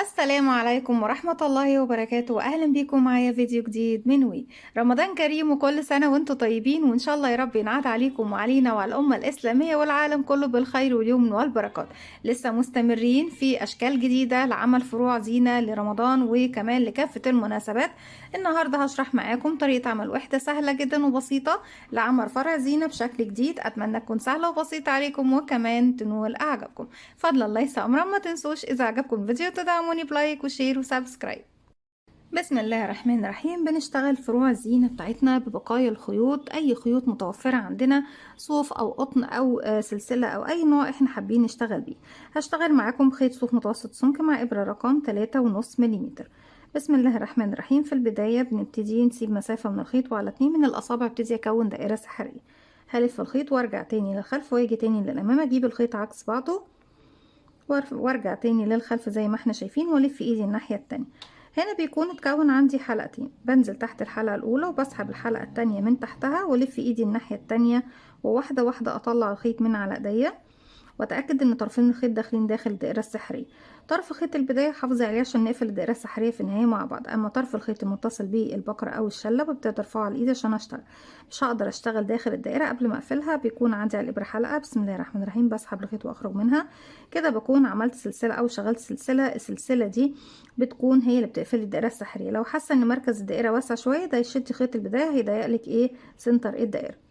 السلام عليكم ورحمة الله وبركاته، وأهلا بيكم معايا فيديو جديد من وي. رمضان كريم وكل سنة وانتم طيبين، وإن شاء الله يا رب ينعاد عليكم وعلينا وعلى الأمة الإسلامية والعالم كله بالخير واليمن والبركات. لسه مستمرين في أشكال جديدة لعمل فروع زينة لرمضان وكمان لكافة المناسبات. النهاردة هشرح معاكم طريقة عمل وحدة سهلة جدا وبسيطة لعمل فرع زينة بشكل جديد. أتمنى تكون سهلة وبسيطة عليكم وكمان تنول أعجابكم. فضلا ليس أمرا، ما تنسوش إذا عجبكم الفيديو تدعموني بلايك وشير وسبسكرايب. بسم الله الرحمن الرحيم. بنشتغل فروع الزينة بتاعتنا ببقايا الخيوط، أي خيوط متوفرة عندنا، صوف أو قطن أو سلسلة أو أي نوع احنا حابين نشتغل بيه. هشتغل معاكم خيط صوف متوسط سمك مع إبرة رقم 3.5 مليمتر. بسم الله الرحمن الرحيم. في البداية بنبتدي نسيب مسافة من الخيط، وعلى 2 من الأصابع ابتدي أكون دائرة سحرية. هلف الخيط وارجع تاني للخلف واجي تاني للأمام، أجيب الخيط عكس بعضه وارجع تاني للخلف زي ما احنا شايفين، والف ايدي الناحية التانية. هنا بيكون اتكون عندي حلقتين، بنزل تحت الحلقة الاولى وبسحب الحلقة التانية من تحتها والف ايدي الناحية التانية، وواحدة واحدة اطلع الخيط من على ايديا واتاكد ان طرفين الخيط داخلين داخل الدائره السحريه. طرف خيط البدايه حافظي عليه عشان نقفل الدائره السحريه في النهايه مع بعض، اما طرف الخيط المتصل بالبقره او الشله ببتدي ارفعه على الايد عشان اشتغل. مش هقدر اشتغل داخل الدائره قبل ما اقفلها، بيكون عندي على الابره حلقه. بسم الله الرحمن الرحيم. بسحب الخيط واخرج منها، كده بكون عملت سلسله او شغلت سلسله. السلسله دي بتكون هي اللي بتقفل الدائره السحريه. لو حاسه ان مركز الدائره واسع شويه، ده يشدي خيط البدايه هيضيق لك سنتر الدائره.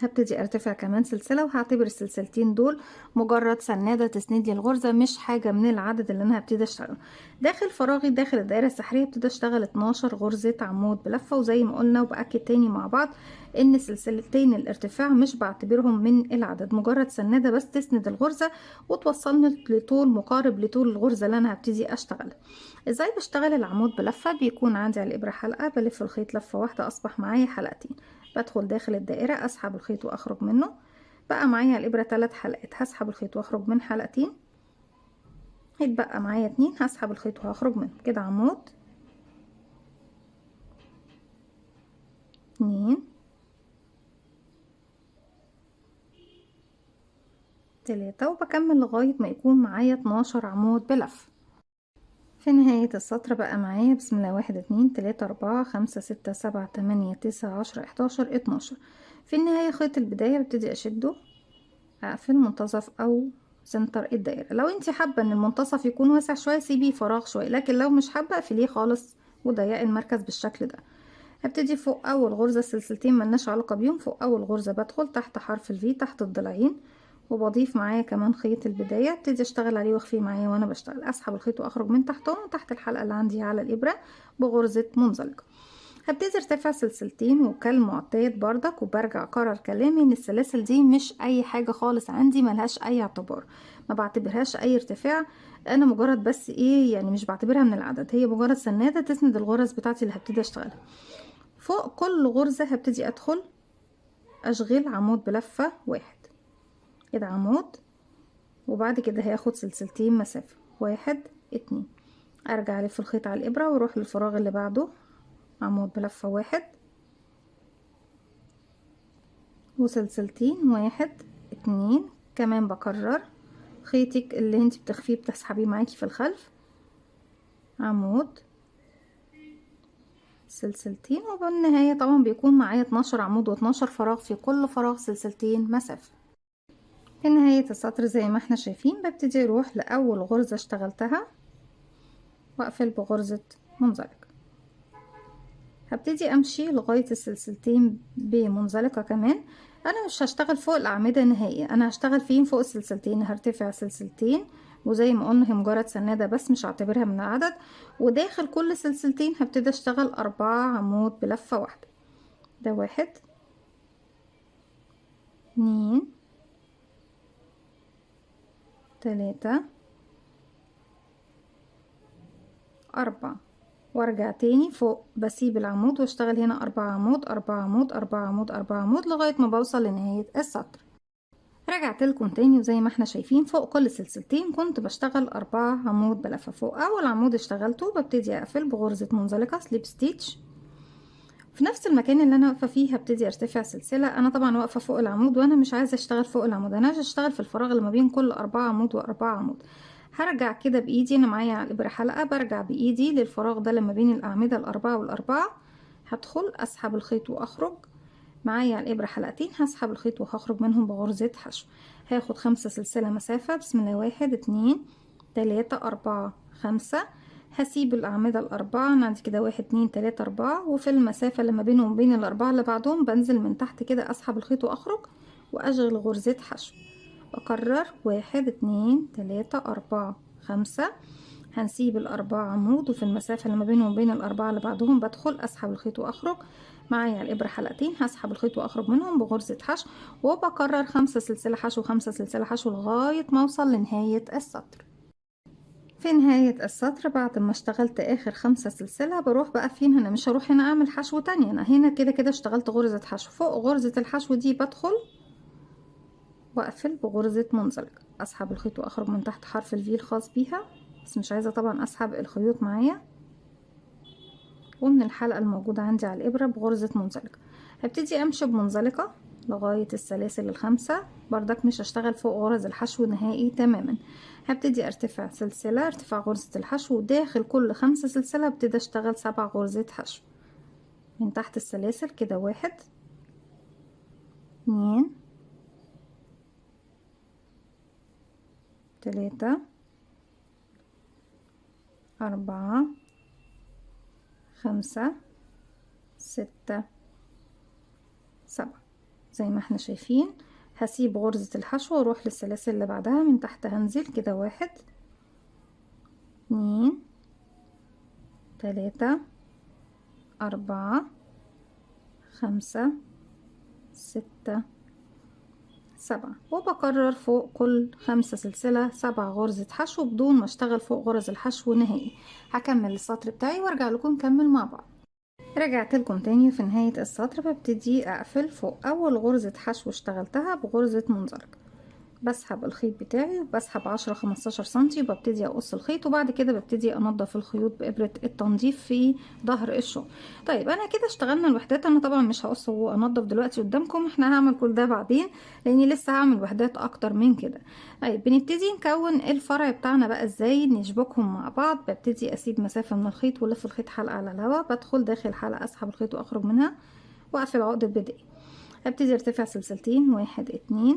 هبتدي ارتفع كمان سلسلة، وهعتبر السلسلتين دول مجرد سنادة تسند لي الغرزة، مش حاجة من العدد اللي انا هبتدي اشتغله. داخل فراغي داخل الدائرة السحرية هبتدي اشتغل 12 غرزة عمود بلفة، وزي ما قلنا وبأكد تاني مع بعض ان سلسلتين الارتفاع مش بعتبرهم من العدد، مجرد سنادة بس تسند الغرزة وتوصلني لطول مقارب لطول الغرزة اللي انا هبتدي اشتغلها. ازاي بشتغل العمود بلفة؟ بيكون عندي على الابرة حلقة، بلف الخيط لفة واحدة اصبح معايا حلقتين، بدخل داخل الدائرة اسحب الخيط واخرج منه، بقى معايا على الابرة 3 حلقات، هسحب الخيط واخرج من حلقتين، هيتبقى معايا 2، هسحب الخيط وهخرج منه. كده عمود 2 3، وبكمل لغاية ما يكون معايا 12 عمود بلف. في نهاية السطر بقى معايا بسم الله 1 2 3 4 5 6 7 8 9 10 11 12. في النهاية خيط البداية ببتدي اشده، اقفل منتصف او سنتر الدائرة. لو انت حابة ان المنتصف يكون واسع شوية سيبيه فراغ شوية، لكن لو مش حابة اقفليه خالص وضيقي المركز بالشكل ده. هبتدي فوق اول غرزة السلسلتين ملناش علاقة بيهم، فوق اول غرزة بدخل تحت حرف الفي تحت الضلعين، وبضيف معايا كمان خيط البداية ابتدي اشتغل عليه واخفيه معايا وانا بشتغل. اسحب الخيط واخرج من تحتهم وتحت الحلقة اللي عندي على الابرة بغرزة منزلقة. هبتدي ارتفع سلسلتين وكالمعتاد بردك، وبرجع اكرر كلامي ان السلاسل دي مش اي حاجة خالص عندي، ملهاش اي اعتبار، ما بعتبرهاش اي ارتفاع. انا مجرد بس يعني مش بعتبرها من العدد، هي مجرد سنادة تسند الغرز بتاعتي اللي هبتدي اشتغلها. فوق كل غرزة هبتدي ادخل اشغل عمود بلفة واحد، كده عمود، وبعد كده هاخد سلسلتين مسافة 1 2، ارجع الف الخيط على الابرة واروح للفراغ اللي بعده، عمود بلفة واحد وسلسلتين 1 2، كمان بكرر خيطك اللي انت بتخفيه بتسحبيه معاكي في الخلف، عمود سلسلتين، وبالنهاية طبعا بيكون معايا 12 عمود و12 فراغ، في كل فراغ سلسلتين مسافة. في نهاية السطر زي ما احنا شايفين ببتدي اروح لأول غرزة اشتغلتها واقفل بغرزة منزلقة. هبتدي امشي لغاية السلسلتين بمنزلقة كمان. انا مش هشتغل فوق الاعمدة نهائي، انا هشتغل فين فوق السلسلتين، هرتفع سلسلتين وزي ما قلنا هي مجرد سنادة بس مش هعتبرها من العدد، وداخل كل سلسلتين هبتدي اشتغل 4 عمود بلفة واحدة. ده 1 2 3 4، وارجع تاني فوق بسيب العمود واشتغل هنا 4 عمود 4 عمود 4 عمود 4 عمود لغاية ما بوصل لنهاية السطر. رجعت لكم تاني، وزي ما احنا شايفين فوق كل سلسلتين كنت بشتغل 4 عمود بلفة. فوق اول عمود اشتغلته ببتدي اقفل بغرزة منزلقة سليب ستيتش، في نفس المكان اللي انا واقفه فيه هبتدي ارتفع سلسله. انا طبعا واقفه فوق العمود وانا مش عايزه اشتغل فوق العمود، انا عايزه اشتغل في الفراغ اللي ما بين كل 4 عمود و4 عمود. هرجع كده بايدي، انا معايا على الابره حلقه، برجع بايدي للفراغ ده لما بين الاعمده الاربعه والاربعه، هدخل اسحب الخيط واخرج. معايا على الابره حلقتين، هسحب الخيط وهخرج منهم بغرزه حشو. هاخد 5 سلسله مسافه، بسم الله، 1 2 3 4 5. هسيب الاعمده الاربعه، انا عندي كده 1 2 3 4، وفي المسافه اللي ما بينهم وبين الاربعه اللي بعدهم بنزل من تحت كده اسحب الخيط واخرج واشغل غرزه حشو. بكرر 1 2 3 4 5. هنسيب الأربعة عمود، وفي المسافة اللي ما بينهم وبين الأربعة اللي بعدهم بدخل أسحب الخيط وأخرج. معايا على الإبرة حلقتين، هسحب الخيط وأخرج منهم بغرزة حشو، وبكرر 5 سلسلة حشو 5 سلسلة حشو لغاية ما أوصل لنهاية السطر. في نهاية السطر بعد ما اشتغلت آخر 5 سلسلة بروح بقى فين، أنا مش هروح هنا أعمل حشو تاني، أنا هنا كده كده اشتغلت غرزة حشو. فوق غرزة الحشو دي بدخل واقفل بغرزة منزلق، اسحب الخيط واخرج من تحت حرف الفي الخاص بيها، بس مش عايزة طبعا اسحب الخيوط معايا. ومن الحلقة الموجودة عندي على الابرة بغرزة منزلقة هبتدي امشي بمنزلقة لغاية السلاسل الخمسة. بردك مش هشتغل فوق غرز الحشو نهائي تماما، هبتدي ارتفع سلسلة، ارتفاع غرزة الحشو، وداخل كل 5 سلسلة ابتدي اشتغل 7 غرزة حشو من تحت السلاسل كده. 1 2 3 4 5 6 7 زي ما احنا شايفين. هسيب غرزة الحشو واروح للسلاسل اللي بعدها من تحت، هنزل كده 1 2 3 4 5 6 7، وبكرر فوق كل 5 سلسلة 7 غرزة حشو بدون ما اشتغل فوق غرز الحشو نهائي. هكمل السطر بتاعي وارجع لكم نكمل مع بعض. رجعت لكم تاني في نهاية السطر، ببتدي اقفل فوق اول غرزة حشو اشتغلتها بغرزة منزلق، بسحب الخيط بتاعي وبسحب 10-15 سنتي وببتدي اقص الخيط، وبعد كده ببتدي انضف الخيوط بابرة التنظيف في ظهر الشغل. طيب انا كده اشتغلنا الوحدات، انا طبعا مش هقص وانضف دلوقتي قدامكم، احنا هعمل كل ده بعدين لاني لسه هعمل وحدات اكتر من كده. طيب بنبتدي نكون الفرع بتاعنا بقى ازاي نشبكهم مع بعض. ببتدي اسيب مسافة من الخيط ولف الخيط حلقة على الهواء، بدخل داخل الحلقة اسحب الخيط واخرج منها واقفل عقدة بدائي. هبتدي ارتفع سلسلتين 1 2،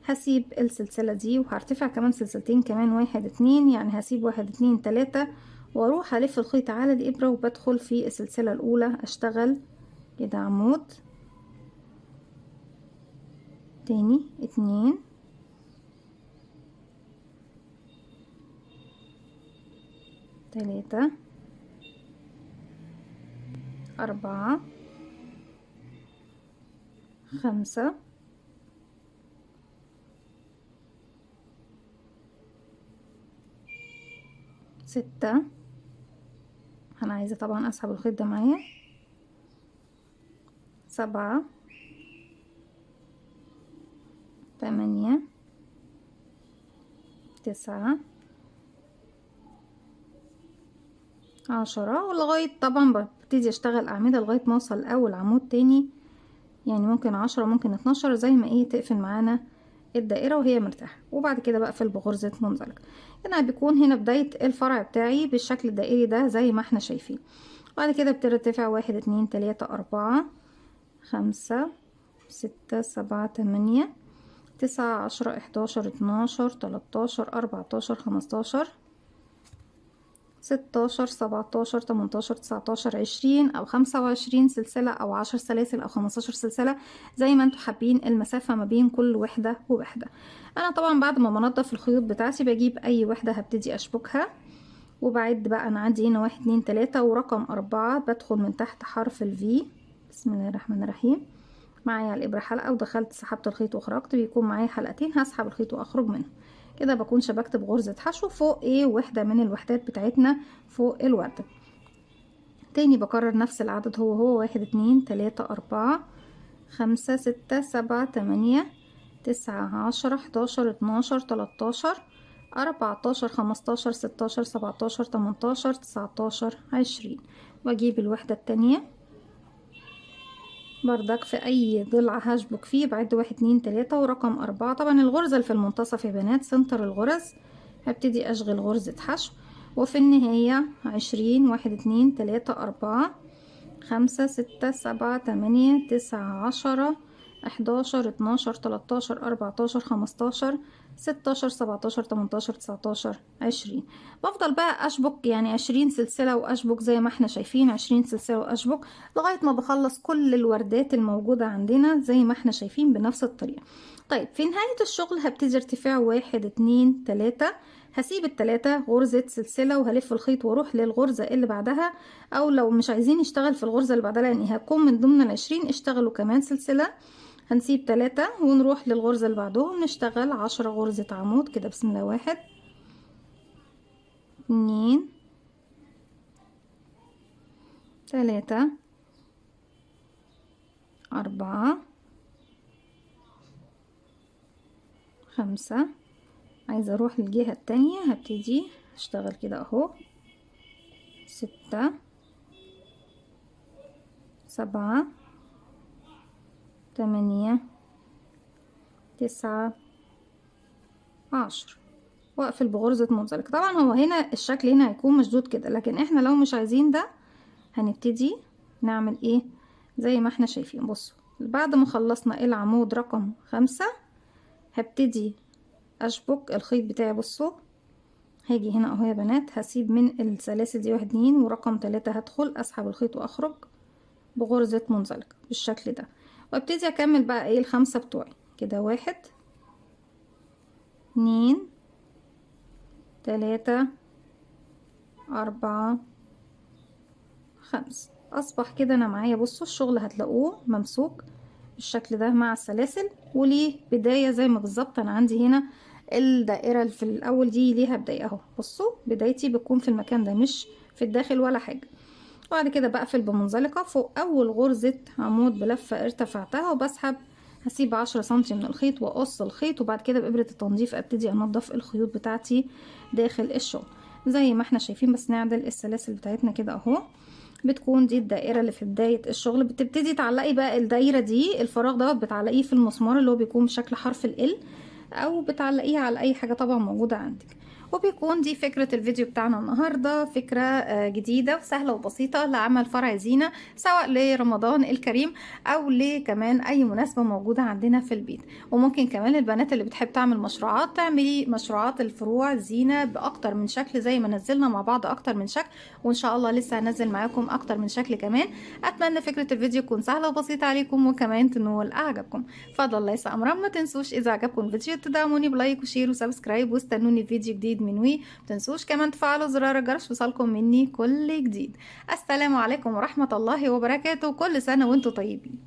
هسيب السلسلة دي وهرتفع كمان سلسلتين كمان 1 2، يعني هسيب 1 2 3، واروح الف الخيط على الابرة وبدخل في السلسلة الاولى اشتغل كده عمود، تاني 2 3 4 5 6. انا عايزة طبعا اسحب الخيط ده معايا. 7 8 9 10، ولغاية طبعا ببتدي اشتغل اعمدة لغاية ما اوصل لاول عمود تاني، يعني ممكن 10 ممكن 12 زي ما ايه تقفل معانا الدائرة وهي مرتاحة. وبعد كده بقفل بغرزة منزلق. هنا بيكون هنا بداية الفرع بتاعي بالشكل الدائري ده زي ما احنا شايفين. بعد كده بترتفع 1 2 3 4 5 6 7 8 9 10 11 12 13 14 15 16 17 18 19 20 او 25 سلسلة او 10 سلاسل او 15 سلسلة زي ما انتوا حابين المسافة ما بين كل وحدة ووحدة. انا طبعا بعد ما بنضف الخيوط بتاعتي بجيب اي وحدة هبتدي اشبكها، وبعد بقى انا عندي هنا 1 2 3 ورقم 4 بدخل من تحت حرف الفي. بسم الله الرحمن الرحيم. معايا الابرة حلقة ودخلت سحبت الخيط وخرجت، بيكون معايا حلقتين هسحب الخيط واخرج منهم كده، بكون شبكت بغرزة حشو فوق ايه وحدة من الوحدات بتاعتنا فوق الوردة. تاني بكرر نفس العدد هو 1 2 3 4 5 6 7 8 9 10 11 12 13 14 15 16 17 18 19 20، واجيب الوحدة التانية بردك في اي ضلع هشبك فيه بعد 1 2 3 ورقم 4. طبعا الغرزة اللي في المنتصف يا بنات سنتر الغرز هبتدي اشغل غرزة حشو، وفي النهاية 20 1 2 3 4 5 6 7 8 9 10 11 12 13 14 15 16 17 18 19 20. بفضل بقى اشبك يعني 20 سلسلة واشبك زي ما احنا شايفين، 20 سلسلة واشبك لغاية ما بخلص كل الوردات الموجودة عندنا زي ما احنا شايفين بنفس الطريقة. طيب في نهاية الشغل هبتدي ارتفاع 1 2 3، هسيب التلاتة غرزة سلسلة وهلف الخيط واروح للغرزة اللي بعدها، او لو مش عايزين نشتغل في الغرزة اللي بعدها لان هتكون من ضمن ال20 اشتغلوا كمان سلسلة، هنسيب تلاتة ونروح للغرزة اللي بعدهم نشتغل 10 غرزة عمود كده. بسم الله، 1 2 3 4 5. عايزة اروح للجهة التانية هبتدي اشتغل كده اهو، 6 7 8 9 10 واقفل بغرزة منزلقة. طبعا هو هنا الشكل هنا هيكون مشدود كده، لكن احنا لو مش عايزين ده هنبتدي نعمل ايه زي ما احنا شايفين. بصوا بعد ما خلصنا العمود رقم 5 هبتدي اشبك الخيط بتاعي. بصوا هاجي هنا اهو يا بنات، هسيب من السلاسل دي 1 2 ورقم 3 هدخل اسحب الخيط واخرج بغرزة منزلقة بالشكل ده، وابتدي اكمل بقى ايه ال5 بتوعي كده. 1 2 3 4 5. اصبح كده انا معايا، بصوا الشغل هتلاقوه ممسوك بالشكل ده مع السلاسل وليه بداية زي ما بالظبط انا عندي هنا الدائرة اللي في الاول دي ليها بداية اهو. بصوا بدايتي بتكون في المكان ده مش في الداخل ولا حاجة. وبعد كده بقفل بمنزلقة فوق اول غرزة عمود بلفة ارتفعتها وبسحب، هسيب 10 سنتي من الخيط واقص الخيط، وبعد كده بإبرة التنظيف ابتدي انضف الخيوط بتاعتي داخل الشغل زي ما احنا شايفين. بس نعدل السلاسل بتاعتنا كده اهو. بتكون دي الدائرة اللي في بداية الشغل. بتبتدي تعلقي بقى الدايرة دي، الفراغ دوت بتعلقيه في المسمار اللي هو بيكون بشكل حرف ال او بتعلقيه على اي حاجة طبعا موجودة عندك. وبيكون دي فكرة الفيديو بتاعنا النهاردة، فكرة جديدة وسهلة وبسيطة لعمل فرع زينة سواء لرمضان الكريم او لكمان اي مناسبة موجودة عندنا في البيت. وممكن كمان البنات اللي بتحب تعمل مشروعات تعملي مشروعات الفروع زينة باكتر من شكل زي ما نزلنا مع بعض اكتر من شكل، وان شاء الله لسه هنزل معاكم اكتر من شكل كمان. اتمنى فكرة الفيديو تكون سهلة وبسيطة عليكم وكمان تنول اعجابكم. فضل ليس امرا، ما تنسوش اذا عجبكم الفيديو تدعموني بلايك وشير وسبسكرايب واستنوني في فيديو جديد من وي. متنسوش كمان تفعلوا زرار الجرس يوصلكم مني كل جديد. السلام عليكم ورحمة الله وبركاته، كل سنة وانتم طيبين.